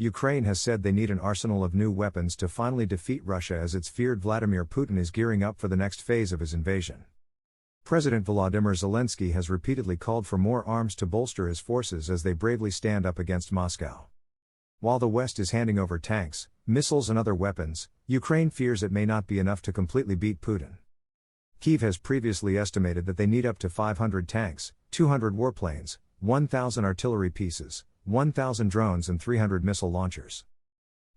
Ukraine has said they need an arsenal of new weapons to finally defeat Russia, as it's feared Vladimir Putin is gearing up for the next phase of his invasion. President Volodymyr Zelensky has repeatedly called for more arms to bolster his forces as they bravely stand up against Moscow. While the West is handing over tanks, missiles and other weapons, Ukraine fears it may not be enough to completely beat Putin. Kyiv has previously estimated that they need up to 500 tanks, 200 warplanes, 1,000 artillery pieces, 1,000 drones and 300 missile launchers.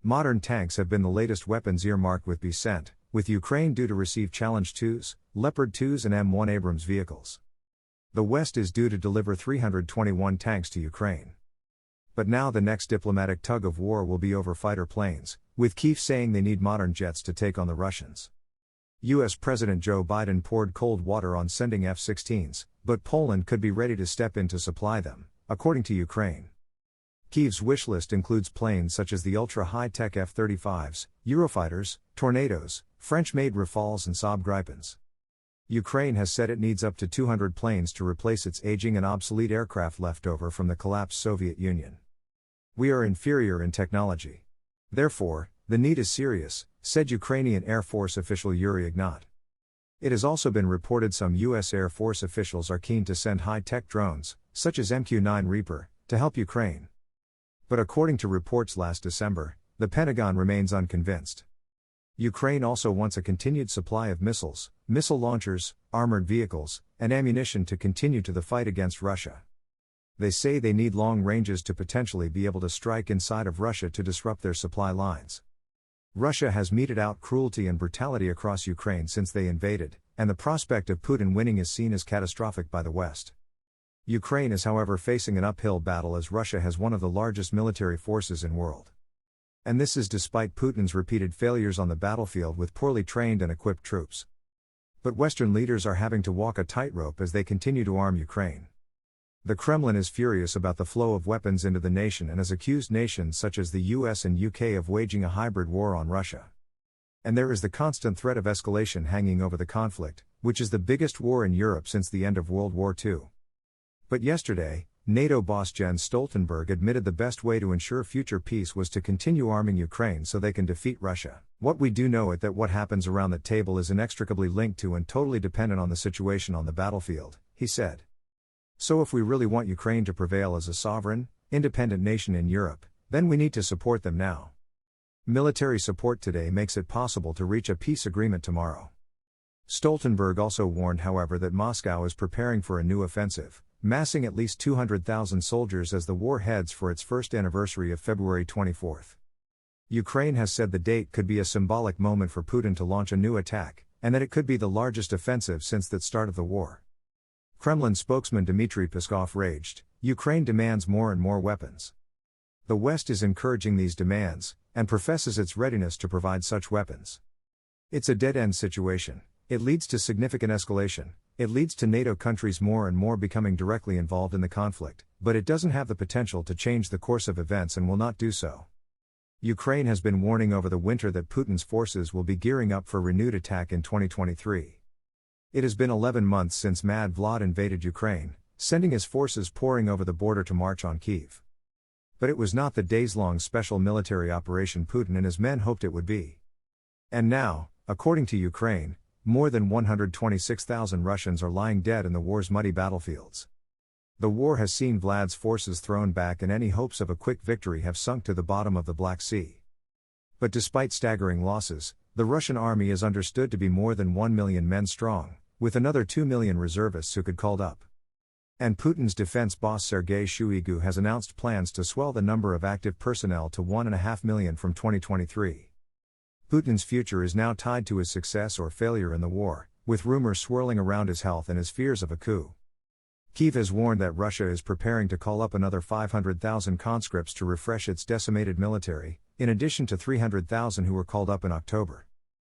Modern tanks have been the latest weapons earmarked with be sent, with Ukraine due to receive Challenge 2s, Leopard 2s and M1 Abrams vehicles. The West is due to deliver 321 tanks to Ukraine. But now the next diplomatic tug of war will be over fighter planes, with Kyiv saying they need modern jets to take on the Russians. U.S. President Joe Biden poured cold water on sending F-16s, but Poland could be ready to step in to supply them, according to Ukraine. Kyiv's wish list includes planes such as the ultra-high-tech F-35s, Eurofighters, Tornadoes, French-made Rafales and Saab Gripens. Ukraine has said it needs up to 200 planes to replace its aging and obsolete aircraft left over from the collapsed Soviet Union. "We are inferior in technology. Therefore, the need is serious," said Ukrainian Air Force official Yuri Ignat. It has also been reported some U.S. Air Force officials are keen to send high-tech drones, such as MQ-9 Reaper, to help Ukraine. But according to reports last December, the Pentagon remains unconvinced. Ukraine also wants a continued supply of missiles, missile launchers, armored vehicles, and ammunition to continue to the fight against Russia. They say they need long ranges to potentially be able to strike inside of Russia to disrupt their supply lines. Russia has meted out cruelty and brutality across Ukraine since they invaded, and the prospect of Putin winning is seen as catastrophic by the West. Ukraine is however facing an uphill battle as Russia has one of the largest military forces in the world. And this is despite Putin's repeated failures on the battlefield with poorly trained and equipped troops. But Western leaders are having to walk a tightrope as they continue to arm Ukraine. The Kremlin is furious about the flow of weapons into the nation and has accused nations such as the US and UK of waging a hybrid war on Russia. And there is the constant threat of escalation hanging over the conflict, which is the biggest war in Europe since the end of World War II. But yesterday, NATO boss Jens Stoltenberg admitted the best way to ensure future peace was to continue arming Ukraine so they can defeat Russia. "What we do know is that what happens around the table is inextricably linked to and totally dependent on the situation on the battlefield," he said. "So if we really want Ukraine to prevail as a sovereign, independent nation in Europe, then we need to support them now. Military support today makes it possible to reach a peace agreement tomorrow." Stoltenberg also warned, however, that Moscow is preparing for a new offensive, massing at least 200,000 soldiers as the war heads for its first anniversary of February 24. Ukraine has said the date could be a symbolic moment for Putin to launch a new attack, and that it could be the largest offensive since the start of the war. Kremlin spokesman Dmitry Peskov raged, "Ukraine demands more and more weapons. The West is encouraging these demands, and professes its readiness to provide such weapons. It's a dead-end situation. It leads to significant escalation. It leads to NATO countries more and more becoming directly involved in the conflict, but it doesn't have the potential to change the course of events and will not do so." Ukraine has been warning over the winter that Putin's forces will be gearing up for renewed attack in 2023. It has been 11 months since Mad Vlad invaded Ukraine, sending his forces pouring over the border to march on Kyiv. But it was not the days-long special military operation Putin and his men hoped it would be. And now, according to Ukraine, more than 126,000 Russians are lying dead in the war's muddy battlefields. The war has seen Vlad's forces thrown back and any hopes of a quick victory have sunk to the bottom of the Black Sea. But despite staggering losses, the Russian army is understood to be more than 1 million men strong, with another 2 million reservists who could called up. And Putin's defense boss Sergei Shoigu has announced plans to swell the number of active personnel to 1.5 million from 2023. Putin's future is now tied to his success or failure in the war, with rumors swirling around his health and his fears of a coup. Kyiv has warned that Russia is preparing to call up another 500,000 conscripts to refresh its decimated military, in addition to 300,000 who were called up in October.